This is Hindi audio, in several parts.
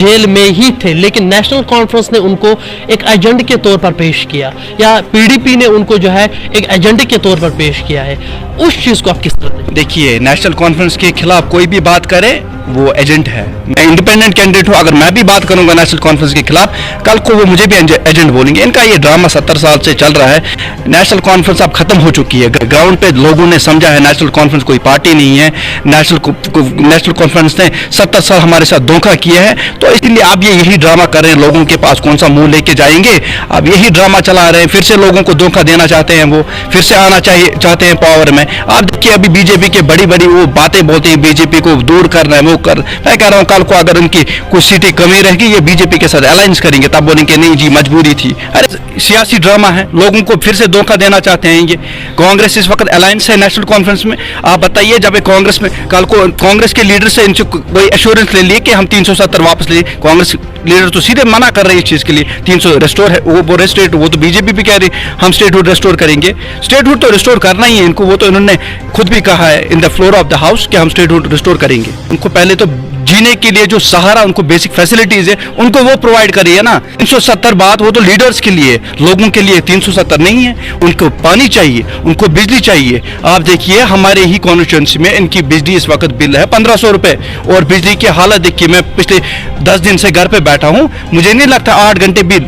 जेल में ही थे, लेकिन नेशनल कॉन्फ्रेंस ने उनको एक एजेंडे के तौर पर पेश किया, या पीडीपी ने उनको जो है एक एजेंडे के तौर पर पेश किया है। उस चीज को आप किस तरह देखिए, नेशनल कॉन्फ्रेंस के खिलाफ कोई भी बात करे वो एजेंट है। मैं इंडिपेंडेंट कैंडिडेट हूं, अगर मैं भी बात करूंगा नेशनल कॉन्फ्रेंस के खिलाफ, कल को वो मुझे भी एजेंट बोलेंगे। इनका ये ड्रामा 70 साल से चल रहा है। नेशनल कॉन्फ्रेंस अब खत्म हो चुकी है। ग्राउंड पे लोगों ने समझा है नेशनल कॉन्फ्रेंस कोई पार्टी नहीं है। नेशनल कॉन्फ्रेंस ने 70 साल हमारे साथ धोखा किया है, तो इसलिए आप यही ड्रामा कर रहे हैं। लोगों के पास कौन सा मुंह लेके जाएंगे, अब यही ड्रामा चला रहे हैं। फिर से लोगों को धोखा देना चाहते हैं, वो फिर से आना चाहते हैं पावर में। आप देखिए, अभी बीजेपी के बड़ी बड़ी वो बातें बोलते हैं, बीजेपी को दूर करना है, वो कर। मैं कह रहा हूं, कल को अगर उनकी कुछ सीटें कमी रहेगी, ये बीजेपी के साथ अलायंस करेंगे, तब बोलेंगे नहीं जी मजबूरी थी। अरे सियासी ड्रामा है, लोगों को फिर से धोखा देना चाहते हैं। ये कांग्रेस इस वक्त अलायंस है नेशनल कॉन्फ्रेंस में। आप बताइए, जब कांग्रेस में कल को कांग्रेस के लीडर से इनसे कोई एश्योरेंस ले लिए कि हम 370 वापस ले, कांग्रेस लीडर तो सीधे मना कर रहे हैं इस चीज के लिए। 300 रेस्टोर है, वो स्टेट, वो तो बीजेपी भी कह रही हम स्टेटहुड रेस्टोर करेंगे। स्टेटहुड तो रेस्टोर करना ही है इनको, वो तो इन्होंने खुद भी कहा है in the floor of the house कि हम स्टेटहुड रेस्टोर करेंगे। उनको पहले तो जीने के लिए जो सहारा, उनको बेसिक फैसिलिटीज है, उनको वो प्रोवाइड करिए ना। 370 बात वो तो लीडर्स के लिए, लोगों के लिए 370 नहीं है। उनको पानी चाहिए, उनको बिजली चाहिए। आप देखिए, हमारे ही कॉन्स्टिट्यूंसी में इनकी बिजली इस वक्त बिल है 1500 रुपए, और बिजली की हालत देखिए। मैं पिछले 10 दिन से घर पे बैठा हूं, मुझे नहीं लगता 8 घंटे भी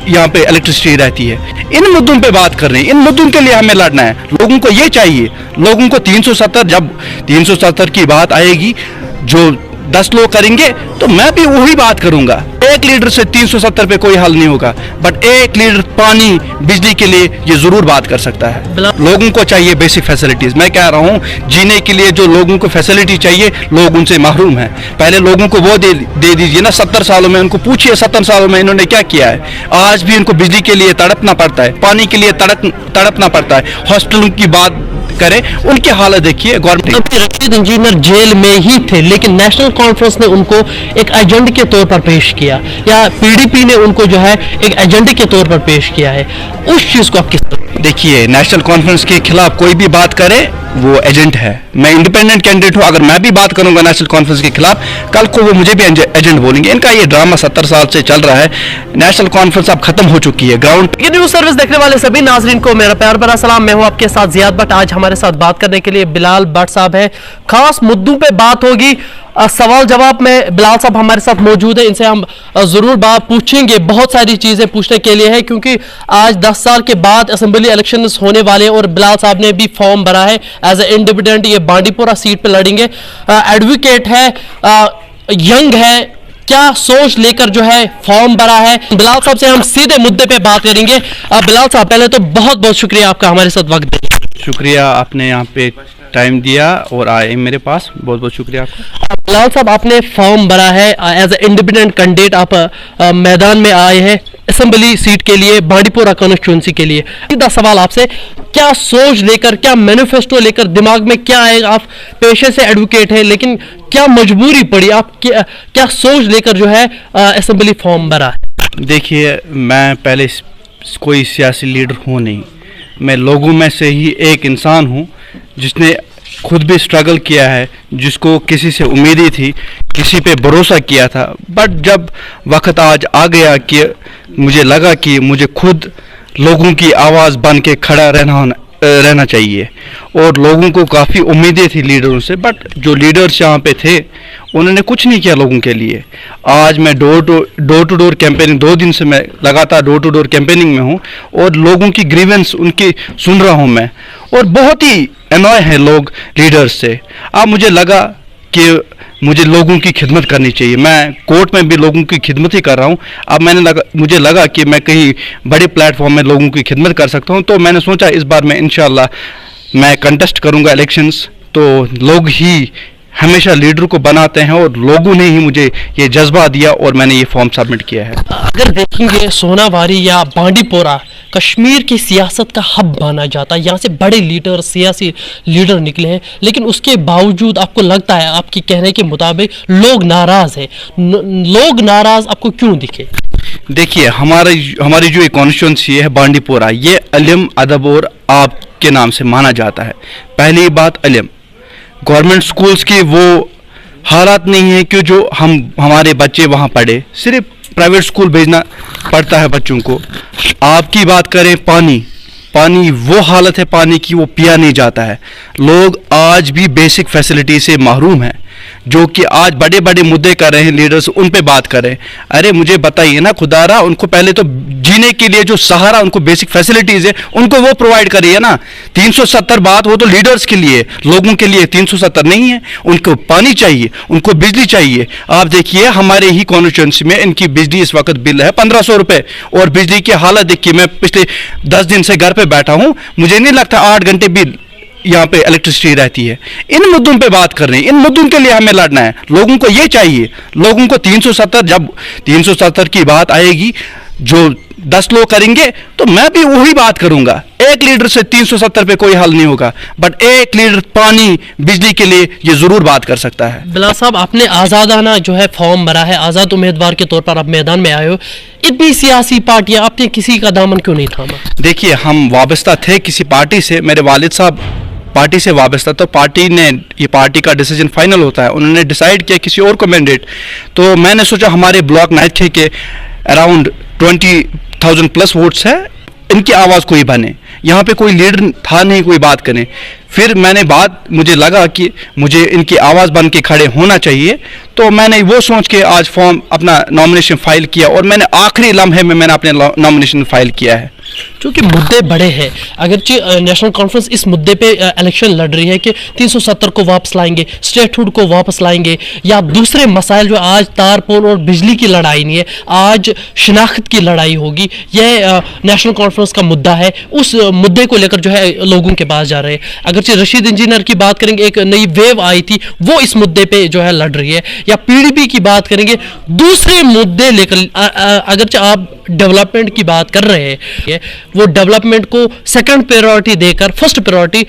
यहाँ पे इलेक्ट्रिसिटी रहती है। इन मुद्दों पे बात कर रहे हैं, इन मुद्दों के लिए हमें लड़ना है। लोगों को ये चाहिए, लोगों को 370, जब 370 की बात आएगी, जो 10 लोग करेंगे, तो मैं भी वही बात करूंगा। एक लीडर से 370 पे कोई हल नहीं होगा, बट एक लीडर पानी बिजली के लिए ये जरूर बात कर सकता है। लोगों को चाहिए बेसिक फैसिलिटीज। मैं कह रहा हूँ, जीने के लिए जो लोगों को फैसिलिटी चाहिए, लोग उनसे महरूम हैं। पहले लोगों को वो दे दीजिए ना। 70 सालों में उनको पूछिए, 70 सालों में इन्होंने क्या किया है। आज भी इनको बिजली के लिए तड़पना पड़ता है, पानी के लिए तड़पना पड़ता है। हॉस्पिटलों की बात करें, उनकी हालत देखिए। गवर्नमेंट रशीद इंजीनियर जेल में ही थे, लेकिन नेशनल कॉन्फ्रेंस ने उनको एक एजेंडे के तौर पर पेश किया, या पीडीपी ने उनको जो है एक एजेंडे के तौर पर पेश किया है। उस चीज को आप किस तरह देखिए, नेशनल कॉन्फ्रेंस के खिलाफ कोई भी बात करे वो एजेंट है। मैं इंडिपेंडेंट कैंडिडेट हूं, अगर मैं भी बात करूंगा नेशनल कॉन्फ्रेंस के खिलाफ, कल को वो मुझे भी एजेंट बोलेंगे। इनका ये ड्रामा 70 साल से चल रहा है। नेशनल कॉन्फ्रेंस अब खत्म हो चुकी है। ग्राउंड न्यूज सर्विस देखने वाले सभी नाजरीन को मेरा प्यार भरा सलाम। मैं हूं आपके साथ जियाद भट्ट। आज हमारे साथ बात करने के लिए बिलाल भट्ट साहब हैं। खास मुद्दों पे बात होगी, सवाल जवाब में बिलाल साहब हमारे साथ मौजूद है। इनसे हम जरूर बात पूछेंगे। बहुत सारी चीजें पूछने के लिए है, क्योंकि आज 10 साल के बाद असेंबली इलेक्शंस होने वाले हैं, और बिलाल साहब ने भी फॉर्म भरा है एज ए इंडिपेंडेंट। ये बांडीपुरा सीट पे लड़ेंगे। एडवोकेट है, यंग है, क्या सोच लेकर जो है फॉर्म भरा है। बिलाल साहब से हम सीधे मुद्दे पे बात करेंगे। बिलाल साहब, पहले तो बहुत बहुत शुक्रिया आपका हमारे साथ वक्त देने। शुक्रिया, आपने यहाँ पे टाइम दिया और आए मेरे पास, बहुत बहुत शुक्रिया आपका। बिलाल साहब, आपने फॉर्म भरा है एज ए इंडिपेंडेंट कैंडिडेट। आप मैदान में आए हैं असेंबली सीट के लिए, बांडीपुरा कॉन्स्टिट्यूंसी के लिए। सीधा सवाल आपसे, क्या सोच लेकर, क्या मैनिफेस्टो लेकर, दिमाग में क्या आएगा? आप पेशे से एडवोकेट हैं, लेकिन क्या मजबूरी पड़ी, आप क्या सोच लेकर जो है असेंबली फॉर्म भरा है? देखिए, मैं पहले कोई सियासी लीडर हूँ नहीं। मैं लोगों में से ही एक इंसान हूँ जिसने खुद भी स्ट्रगल किया है, जिसको किसी से उम्मीदें थी, किसी पे भरोसा किया था। बट जब वक्त आज आ गया कि मुझे लगा कि मुझे खुद लोगों की आवाज़ बन के खड़ा रहना चाहिए, और लोगों को काफ़ी उम्मीदें थी लीडरों से, बट जो लीडर्स यहाँ पे थे उन्होंने कुछ नहीं किया लोगों के लिए। आज मैं डोर टू डोर कैंपेनिंग, 2 दिन से मैं लगातार डोर टू डोर कैंपेनिंग में हूँ, और लोगों की ग्रीवेंस उनकी सुन रहा हूँ मैं, और बहुत ही अनॉय हैं लोग लीडर्स से। अब मुझे लगा कि मुझे लोगों की खिदमत करनी चाहिए। मैं कोर्ट में भी लोगों की खिदमत ही कर रहा हूँ। अब मुझे लगा कि मैं कहीं बड़े प्लेटफॉर्म में लोगों की खिदमत कर सकता हूँ, तो मैंने सोचा इस बार मैं इंशाल्लाह मैं कंटेस्ट करूँगा इलेक्शंस। तो लोग ही हमेशा लीडर को बनाते हैं, और लोगों ने ही मुझे ये जज्बा दिया, और मैंने ये फॉर्म सबमिट किया है। अगर देखेंगे, सोनावारी या बांडीपुरा कश्मीर की सियासत का हब माना जाता है। यहाँ से बड़े लीडर, सियासी लीडर निकले हैं, लेकिन उसके बावजूद आपको लगता है, आपके कहने के मुताबिक लोग नाराज हैं। लोग नाराज आपको क्यों दिखे? देखिए, हमारी जो कॉन्स्टिट्यूंसी है बांडीपुरा, ये इल्म, अदब और आब के नाम से माना जाता है। पहली बात इल्म, गवर्नमेंट स्कूल्स की वो हालात नहीं है कि जो हमारे बच्चे वहाँ पढ़े, सिर्फ प्राइवेट स्कूल भेजना पड़ता है बच्चों को। आपकी बात करें पानी वो हालत है पानी की, वो पिया नहीं जाता है। लोग आज भी बेसिक फैसिलिटी से महरूम हैं, जो कि आज बड़े बड़े मुद्दे कर रहे हैं लीडर्स, उन पे बात करें। अरे मुझे बताइए ना खुदारा, उनको पहले तो जीने के लिए जो सहारा, उनको बेसिक फैसिलिटीज है उनको वो प्रोवाइड करिए ना। 370 बात वो तो लीडर्स के लिए, लोगों के लिए 370 नहीं है। उनको पानी चाहिए, उनको बिजली चाहिए। आप देखिए हमारे ही कॉन्स्टिट्यूंसी में इनकी बिजली इस वक्त बिल है 1500 रुपए, और बिजली की हालत देखिए। मैं पिछले 10 दिन से घर पे बैठा हूं, मुझे नहीं लगता 8 घंटे भी यहाँ पे इलेक्ट्रिसिटी रहती है। इन मुद्दों पे बात कर रहे हैं, इन मुद्दों के लिए हमें लड़ना है। लोगों को ये चाहिए, लोगों को 370, जब 370 की बात आएगी, जो 10 लोग करेंगे तो मैं भी वही बात करूंगा। एक लीडर से 370 पे कोई हल नहीं होगा, बट एक लीडर पानी बिजली के लिए ये जरूर बात कर सकता है। बिलाल साहब, आपने आजादाना जो है फॉर्म भरा है, आजाद उम्मीदवार के तौर पर आप मैदान में आए हो, इतनी सियासी पार्टियां, आपने किसी का दामन क्यों नहीं थामा? देखिए, हम वाबस्ता थे किसी पार्टी से, मेरे वालिद साहब पार्टी से वाबस्ता, तो पार्टी ने, ये पार्टी का डिसीजन फाइनल होता है, उन्होंने डिसाइड किया किसी और को मैंडेट। तो मैंने सोचा हमारे ब्लॉक नाइथे के अराउंड 20,000 प्लस वोट्स है, इनकी आवाज़ कोई बने। यहाँ पे कोई लीडर था नहीं कोई बात करें। फिर मुझे लगा कि मुझे इनकी आवाज़ बन के खड़े होना चाहिए, तो मैंने वो सोच के आज फॉर्म अपना नॉमिनेशन फाइल किया, और मैंने आखिरी लम्हे में मैंने अपने नॉमिनेशन फाइल किया है। क्योंकि मुद्दे बड़े हैं, अगरचे नेशनल कॉन्फ्रेंस इस मुद्दे पे इलेक्शन लड़ रही है कि 370 को वापस लाएंगे, स्टेटहुड को वापस लाएंगे, या दूसरे मसाइल जो आज तारपोल और बिजली की लड़ाई नहीं है, आज शिनाख्त की लड़ाई होगी, यह नेशनल कॉन्फ्रेंस का मुद्दा है। उस मुद्दे को लेकर जो है लोगों के पास जा रहे हैं। अगरचे रशीद इंजीनियर की बात करेंगे, एक नई वेव आई थी, वो इस मुद्दे पे जो है लड़ रही है, या पीडीपी की बात करेंगे, दूसरे मुद्दे लेकर। अगरचे आप डेवलपमेंट की बात कर रहे हैं, वो डेवलपमेंट को सेकंड प्रायोरिटी देकर फर्स्ट प्रायोरिटी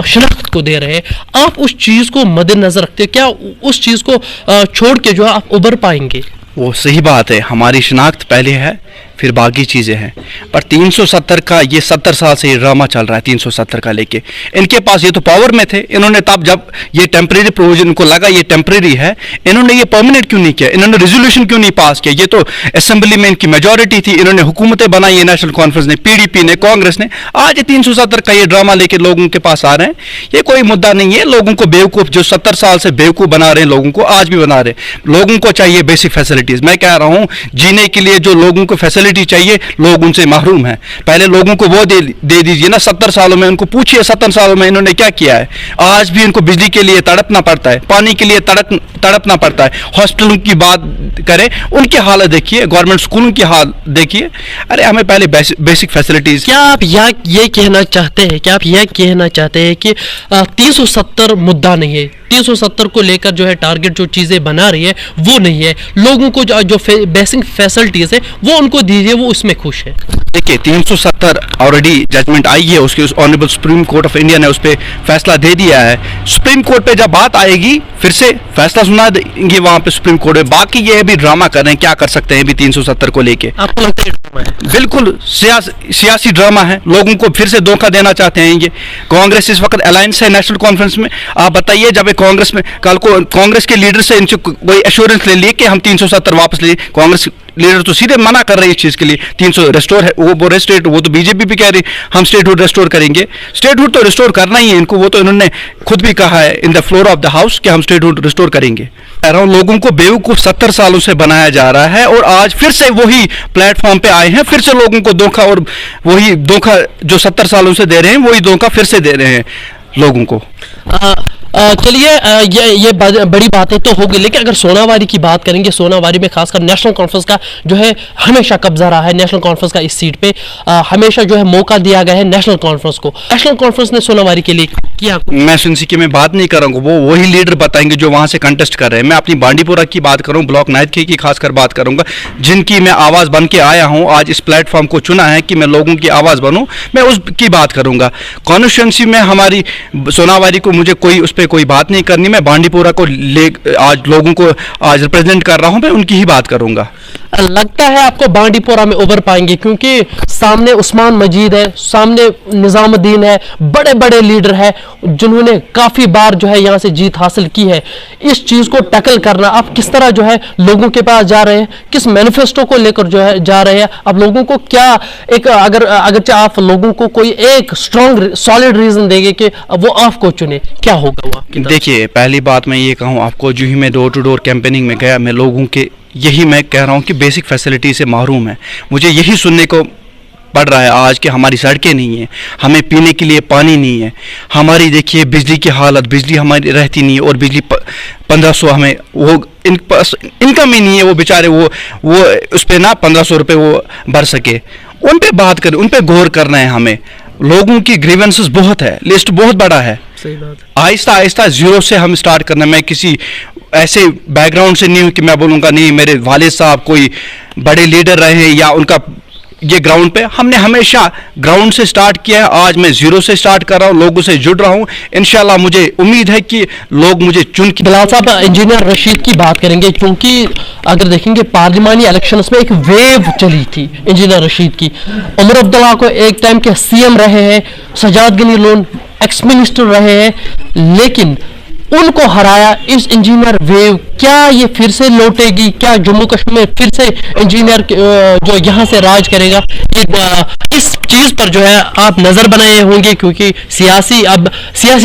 शनाख्त को दे रहे हैं। आप उस चीज को मद्देनजर रखते हैं, क्या उस चीज को छोड़ के जो है आप उभर पाएंगे? वो सही बात है, हमारी शनाख्त पहले है, फिर बाकी चीज़ें हैं। पर 370 का ये 70 साल से ये ड्रामा चल रहा है, 370 का लेके। इनके पास ये तो पावर में थे, इन्होंने तब जब ये टेम्परेरी प्रोविजन को लगा ये टेम्परेरी है, इन्होंने ये परमानेंट क्यों नहीं किया? इन्होंने रेजोल्यूशन क्यों नहीं पास किया? ये तो असेंबली में इनकी मेजोरिटी थी, इन्होंने हुकूमतें बनाई है, नेशनल कॉन्फ्रेंस ने, पीडीपी ने, कांग्रेस ने। आज ये 370 का ये ड्रामा लेके लोगों के पास आ रहे हैं। ये कोई मुद्दा नहीं है। लोगों को बेवकूफ़, जो 70 साल से बेवकूफ़ बना रहे हैं लोगों को, आज भी बना रहे हैं। लोगों को चाहिए बेसिक फैसिलिटीज़। मैं कह रहा हूँ, जीने के लिए जो लोगों को फैसिलिटी चाहिए, लोग उनसे महरूम हैं। पहले लोगों को वो दे दीजिए ना। 70 सालों में उनको पूछिए 70 सालों में इन्होंने क्या किया है। आज भी इनको बिजली के लिए तड़पना पड़ता है, पानी के लिए तड़पना पड़ता है। हॉस्पिटलों की बात करें, उनकी हालत देखिए, गवर्नमेंट स्कूलों की हालत देखिए। अरे हमें पहले बेसिक फैसिलिटीज। क्या आप ये कहना चाहते हैं, क्या आप यह कहना चाहते हैं कि 370 मुद्दा नहीं है, 370 को लेकर जो है टारगेट जो चीजें बना रही है वो नहीं है, लोगों को जो बेसिक फैसिलिटीज है वो उनको दीजिए, वो उसमें खुश है? देखिए, 370 ऑलरेडी जजमेंट आई है, उसके honourable supreme court of India ने उस पर फैसला दे दिया है। सुप्रीम कोर्ट पे जब बात आएगी फिर से फैसला सुना देंगे वहां पे सुप्रीम कोर्ट में। बाकी ये भी ड्रामा कर रहे हैं, क्या कर सकते हैं अभी 370 को लेके? आपको लगता है ड्रामा है? बिल्कुल सियासी ड्रामा है। लोगों को फिर से धोखा देना चाहते हैं ये। कांग्रेस इस वक्त अलायंस है नेशनल कॉन्फ्रेंस में। आप बताइए, जब कांग्रेस में कल को कांग्रेस के लीडर से इनसे कोई एश्योरेंस ले लिए कि हम 370 वापस ले, कांग्रेस लीडर तो सीधे मना कर रहे हैं इस चीज के लिए। 300 रेस्टोर है, वो रेस्टेट, वो तो बीजेपी भी कह रही हम स्टेटहुड रेस्टोर करेंगे। स्टेटहुड तो रिस्टोर करना ही है इनको, वो तो इन्होंने खुद भी कहा है in the floor of the house कि हम स्टेटहुड रिस्टोर करेंगे। कह रहा हूं, लोगों को बेवकूफ 70 सालों से बनाया जा रहा है, और आज फिर से वही प्लेटफॉर्म पे आए हैं, फिर से लोगों को धोखा, और वही धोखा जो 70 सालों से दे रहे हैं वही धोखा फिर से दे रहे हैं लोगों को। चलिए, ये बड़ी बातें तो होगी, लेकिन अगर सोनावारी की बात करेंगे, सोनावारी में खासकर नेशनल कॉन्फ्रेंस का जो है हमेशा कब्जा रहा है। नेशनल कॉन्फ्रेंस का इस सीट पे हमेशा जो है मौका दिया गया है नेशनल कॉन्फ्रेंस को। नेशनल कॉन्फ्रेंस ने सोनावारी के लिए किया? मैं सिंसिकी में बात नहीं करूंगा, वो वही लीडर बताएंगे जो वहां से कंटेस्ट कर रहे हैं। मैं अपनी बांडीपुरा की बात करूं, ब्लॉक नाइथे की खासकर बात करूंगा, जिनकी मैं आवाज बन के आया हूं। आज इस प्लेटफॉर्म को चुना है कि मैं लोगों की आवाज बनूं, मैं उसकी बात करूंगा। कॉन्स्टिट्यूंसी में हमारी सोनावारी को मुझे उस पर कोई बात नहीं करनी। मैं बांडीपुरा को आज लोगों को आज रिप्रेजेंट कर रहा हूं, मैं उनकी ही बात करूंगा। लगता है आपको बांडीपोरा में उभर पाएंगे, क्योंकि सामने उस्मान मजीद है, सामने निजामुद्दीन है, बड़े बड़े लीडर है जिन्होंने काफी बार जो है यहाँ से जीत हासिल की है। इस चीज को टैकल करना आप किस तरह जो है लोगों के पास जा रहे हैं, किस मैनिफेस्टो को लेकर जो है जा रहे हैं, आप लोगों को क्या एक अगर आप लोगों को कोई एक स्ट्रॉन्ग सॉलिड रीजन देंगे कि वो आपको चुने, क्या होगा वो आपकी तरफ? देखिए, पहली बात मैं ये कहूँ आपको, जो ही मैं डोर टू डोर कैंपेनिंग में गया, मैं लोगों के यही मैं कह रहा हूँ कि बेसिक फैसिलिटी से महरूम है। मुझे यही सुनने को पड़ रहा है आज कि हमारी सड़कें नहीं है, हमें पीने के लिए पानी नहीं है, हमारी देखिए बिजली की हालत, बिजली हमारी रहती नहीं है, और बिजली 1500 हमें वो इनकम ही नहीं है, वो बेचारे वो उस पर ना 1500 रुपये वो भर सके। उन पे बात करें, उन पे गौर करना है हमें। लोगों की ग्रीवेंसेस बहुत है, लिस्ट बहुत बड़ा है। सही बात। आहिस्ता आहिस्ता जीरो से हम स्टार्ट करना। मैं किसी ऐसे बैकग्राउंड से नहीं हूं कि मैं बोलूँगा नहीं मेरे वालिद साहब कोई बड़े लीडर रहे हैं या उनका ये ग्राउंड पे, हमने हमेशा ग्राउंड से स्टार्ट किया है। आज मैं जीरो से स्टार्ट कर रहा हूँ, लोगों से जुड़ रहा हूँ। इंशाल्लाह मुझे उम्मीद है कि लोग मुझे चुन के। बिलाल साहब, इंजीनियर रशीद की बात करेंगे, क्योंकि अगर देखेंगे पार्लिमानी इलेक्शंस में एक वेव चली थी इंजीनियर रशीद की। उमर अब्दुल्ला को एक टाइम के सीएम रहे हैं, सजाद गनी लोन एक्स मिनिस्टर रहे हैं, लेकिन उनको हराया इस इंजीनियर वेव। क्या ये फिर से लौटेगी? क्या जम्मू कश्मीर में फिर से इंजीनियर जो यहाँ से राज करेगा? इस चीज पर जो है आप नजर बनाए होंगे, क्योंकि सियासी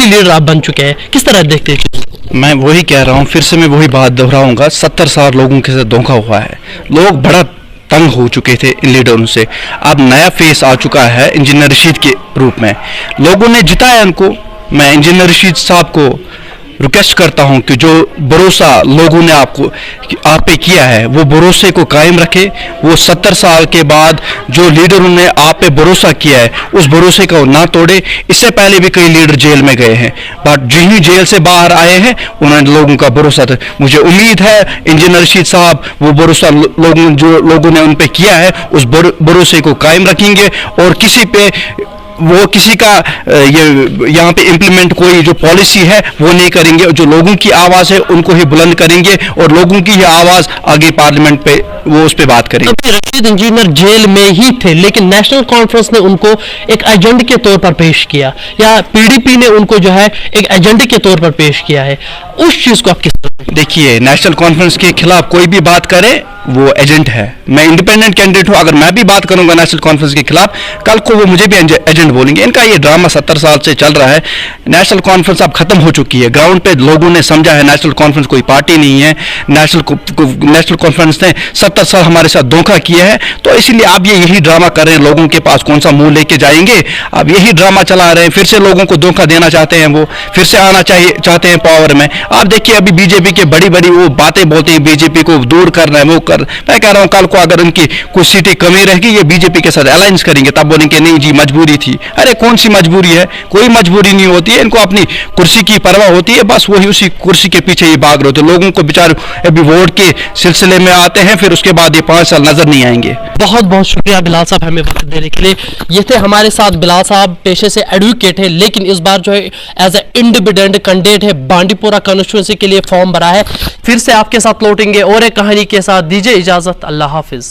लीडर आप बन चुके हैं, किस तरह देखते हैं? मैं वही कह रहा हूँ, फिर से मैं वही बात दोहराऊंगा, 70 साल लोगों के साथ धोखा हुआ है। लोग बड़ा तंग हो चुके थे इन लीडरों से। अब नया फेस आ चुका है इंजीनियर रशीद के रूप में, लोगों ने जिताया उनको। मैं इंजीनियर रशीद साहब को रिक्वेस्ट करता हूं कि जो भरोसा लोगों ने आप पे किया है, वो भरोसे को कायम रखे। वो 70 साल के बाद जो लीडरों ने आप पे भरोसा किया है, उस भरोसे को ना तोड़े। इससे पहले भी कई लीडर जेल में गए हैं, बट जो ही जेल से बाहर आए हैं उन्होंने लोगों का भरोसा था। मुझे उम्मीद है इंजीनियर रशीद साहब वो भरोसा लोगों ने उन पे किया है, उस भरोसे को कायम रखेंगे और किसी का ये यहाँ पे इम्प्लीमेंट कोई जो पॉलिसी है वो नहीं करेंगे। जो लोगों की आवाज़ है उनको ही बुलंद करेंगे और लोगों की ही आवाज़ आगे पार्लियामेंट पे वो उस पे बात करेंगे। अभी रशीद इंजीनियर जेल में ही थे, लेकिन नेशनल कॉन्फ्रेंस ने उनको एक एजेंडे के तौर पर पेश किया, या पीडीपी ने उनको जो है एक एजेंडे के तौर पर पेश किया है। उस चीज को आप किस तरह? देखिए, नेशनल कॉन्फ्रेंस के खिलाफ कोई भी बात करे वो एजेंट है। मैं इंडिपेंडेंट कैंडिडेट हूं, अगर मैं भी बात करूंगा नेशनल कॉन्फ्रेंस के खिलाफ, कल को वो मुझे भी एजेंट बोलेंगे। इनका ये ड्रामा 70 साल से चल रहा है। नेशनल कॉन्फ्रेंस अब खत्म हो चुकी है। ग्राउंड पे लोगों ने समझा है नेशनल कॉन्फ्रेंस कोई पार्टी नहीं है। नेशनल कॉन्फ्रेंस ने 70 साल हमारे साथ धोखा किया है, तो इसीलिए आप यही ड्रामा कर रहे हैं। लोगों के पास कौन सा मुंह लेके जाएंगे? अब यही ड्रामा चला रहे हैं, फिर से लोगों को धोखा देना चाहते हैं। वो फिर से आना चाहते हैं पावर में। आप देखिए, अभी बीजेपी के बड़ी बड़ी वो बातें बोलते हैं, बीजेपी को दूर करना है, वो कर। मैं कह रहा हूं कल को अगर उनकी कुछ सीटें कमी रहेगी, ये बीजेपी के साथ अलायंस करेंगे, तब बोलेंगे नहीं जी मजबूरी थी। अरे कौन सी मजबूरी है? कोई मजबूरी नहीं होती है। इनको अपनी कुर्सी की परवाह होती है, बस वही उसी कुर्सी के पीछे ही भाग रहे होते। लोगों को बेचारे अभी वोट के सिलसिले में आते हैं, फिर उसके बाद ये 5 साल नजर नहीं आएंगे। बहुत बहुत शुक्रिया बिलाल साहब हमें वक्त देने के लिए। ये थे हमारे साथ बिलाल साहब, पेशे से एडवोकेट है, लेकिन इस बार जो है एज ए इंडिपेंडेंट कैंडिडेट है, बांडीपोरा कॉन्स्टिट्यूंसी के लिए फॉर्म भरा है। फिर से आपके साथ लौटेंगे और एक कहानी के साथ। दीजिए इजाजत, अल्लाह हाफिज।